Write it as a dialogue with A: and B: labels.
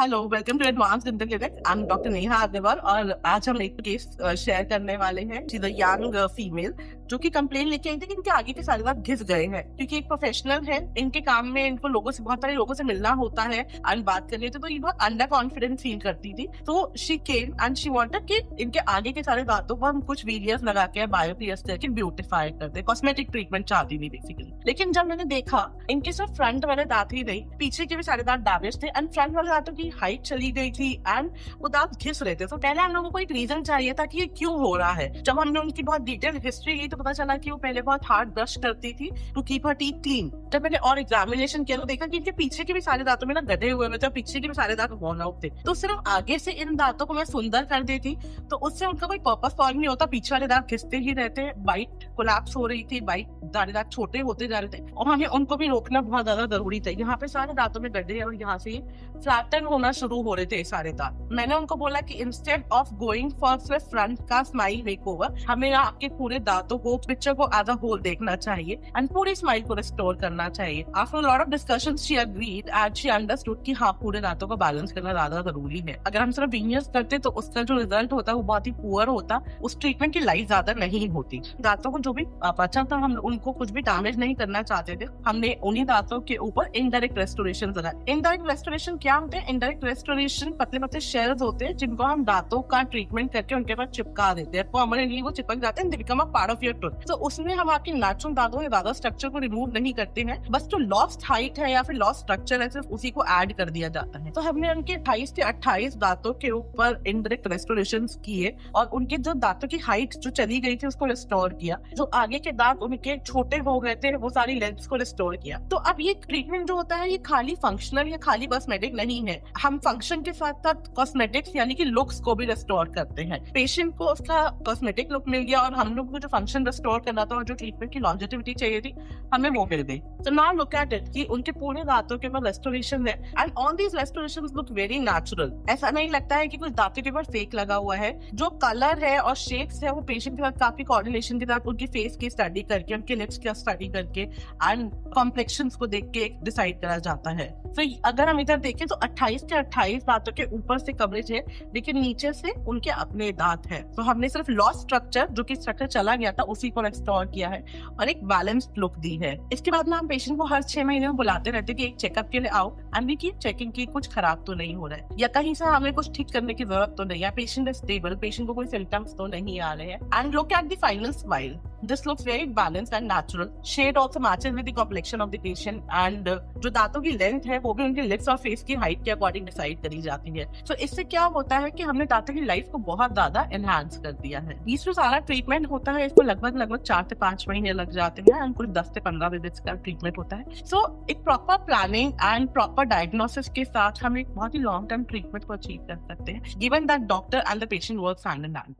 A: Hello, welcome to advance dental clinic. I am doctor Neha Agarwal और आज हम एक केस शेयर करने वाले हैं। She is a young female जो कि कंप्लेन लेके आई थी कि इनके आगे के सारे दांत घिस गए हैं। क्योंकि एक प्रोफेशनल है, इनके काम में इनको बहुत सारे लोगों से मिलना होता है एंड बात करनी होती है, तो ये बहुत अंडर कॉन्फिडेंट फील करती थी। तो she came and she wanted कि इनके आगे के सारे दांतों को हम कुछ वीडियोस लगा के बायोपीएस करके ब्यूटिफाई कर दे, कॉस्मेटिक ट्रीटमेंट चाहती थी बेसिकली। लेकिन जब मैंने देखा इनके सिर्फ फ्रंट वाले दांत ही नहीं, पीछे के भी सारे दांत डैमेज थे एंड फ्रंट वाले दांतों की हाइट चली गई थी एंड वो दांत घिस रहे थे। तो पहले हम लोगों को एक रीजन चाहिए था कि ये क्यों हो रहा है। जब हमने उनकी बहुत डिटेल हिस्ट्री ली तो पता चला कि वो पहले बहुत हार्ड ब्रश करती थी to keep her teeth clean. जब मैंने और एग्जामिनेशन किया तो देखा कि इनके पीछे के भी सारे दांतों में ना गड्ढे हुए थे, पीछे के भी सारे दांत वॉर्न आउट थे। तो सिर्फ आगे से इन दांतों को मैं सुंदर कर देती तो उससे उनका कोई पर्पस सॉल्व नहीं होता, पीछे वाले दांत घिसते ही रहते, बाइट कोलैप्स हो रही थी, बाइट दाने दांत छोटे होते जा रहे थे और हमें उनको भी रोकना बहुत ज्यादा जरूरी था। यहाँ पे सारे दांतों में गड्ढे और यहाँ से फ्लैटन होना शुरू हो रहे थे सारे दांत। मैंने उनको बोला कि इंस्टेड ऑफ गोइंग फॉर सिर्फ फ्रंट का स्माइल मेकओवर, हमें आपके पूरे दांतों को, पिक्चर को एज अ होल देखना चाहिए एंड पूरी स्माइल को रिस्टोर करना चाहिए। After lot of discussions she agreed and she understood कि हाँ, पूरे दांतों को बैलेंस करना ज्यादा जरूरी है। अगर हम सिर्फ वीनियर्स करते तो उसका जो रिजल्ट होता है वो बहुत ही पुअर होता, उस ट्रीटमेंट की लाइफ ज्यादा नहीं होती। दांतों को जो भी बचा था हम उनको कुछ भी डैमेज नहीं करना चाहते थे। हमने उन्हीं दांतों के ऊपर इनडायरेक्ट रेस्टोरेशन लगाया। इनडायरेक्ट रेस्टोरेशन क्या होते हैं? इनडायरेक्ट रेस्टोरेशन पतले पतले शेल्स होते हैं जिनको हम दांतों का ट्रीटमेंट करके उनके पास चिपका देते हैं। परमानेंटली वो चिपक जाते हैं, they become a part of your tooth. तो उसमें हम आपके नेचुरल दांतों के ज्यादा स्ट्रक्चर को रिमूव नहीं करते हैं, बस जो लॉस्ट हाइट है या फिर लॉस्ट स्ट्रक्चर है सिर्फ उसी को ऐड कर दिया जाता है। तो हमने उनके 28 से 28 दांतों के ऊपर इनडायरेक्ट रेस्टोरेशन किए और उनके जो दांतों की हाइट जो चली गई थी उसको रिस्टोर किया। जो आगे के दांत उनके छोटे हो गए थे वो सारी लेंथ्स को रिस्टोर किया। तो अब ये ट्रीटमेंट जो होता है ये खाली फंक्शनल या खाली कॉस्मेटिक नहीं है, हम फंक्शन के साथ साथ कॉस्मेटिक्स यानी कि लुक्स को भी रिस्टोर करते हैं। पेशेंट को उसका कॉस्मेटिक लुक मिल गया और हम लोग को जो फंक्शन रिस्टोर करना था और जो ट्रीटमेंट की लॉन्जेटिविटी चाहिए थी हमें वो मिल गई। तो नाउ लुक एट इट कि उनके पूरे दांतों के ऊपर रेस्टोरेशन है and all these restorations look very natural. ऐसा नहीं लगता है कि कुछ दांतों के ऊपर फेक लगा हुआ है। जो कलर है और शेप्स है वो पेशेंट के साथ काफी कोऑर्डिनेशन के साथ उनके फेस की स्टडी करके, उनके लिप्स की स्टडी करके एंड कॉम्प्लेक्शंस को देख के डिसाइड करा जाता है। तो अगर हम इधर देखें तो 28 के 28 दांतों के ऊपर से कवरेज है लेकिन नीचे से उनके अपने दांत है। तो हमने सिर्फ लॉस्ट स्ट्रक्चर जो कि स्ट्रक्चर चला गया था उसी को रिस्टोर किया है और एक बैलेंस्ड लुक दी है। इसके बाद में हम पेशेंट को हर 6 महीने में बुलाते रहते कि एक चेकअप के लिए आओ एंड वी कीप चेकिंग की कुछ खराब तो नहीं हो रहा है या कहीं से हमें कुछ ठीक करने की जरूरत तो नहीं है। पेशेंट इज स्टेबल, पेशेंट को कोई सिम्टम्स तो नहीं आ रहे हैं and look at the final smile. This looks very balanced and natural. Shade also matches with the complexion of the patient and जो दांतों की लेंथ है वो भी उनके लिप्स और फेस की हाइट के अकॉर्डिंग डिसाइड करी जाती है। So इससे क्या होता है कि हमने दांतों की लाइफ को बहुत ज्यादा एनहांस कर दिया है। बीच में सारा ट्रीटमेंट होता है, इसको लगभग 4 से 5 महीने लग जाते हैं और कुछ 10 से 15 विजिट्स का ट्रीटमेंट होता है। So एक proper planning and proper diagnosis के साथ हम एक बहुत ही लॉन्ग टर्म ट्रीटमेंट को अचीव कर सकते हैं, given that doctor and the patient works hand in hand.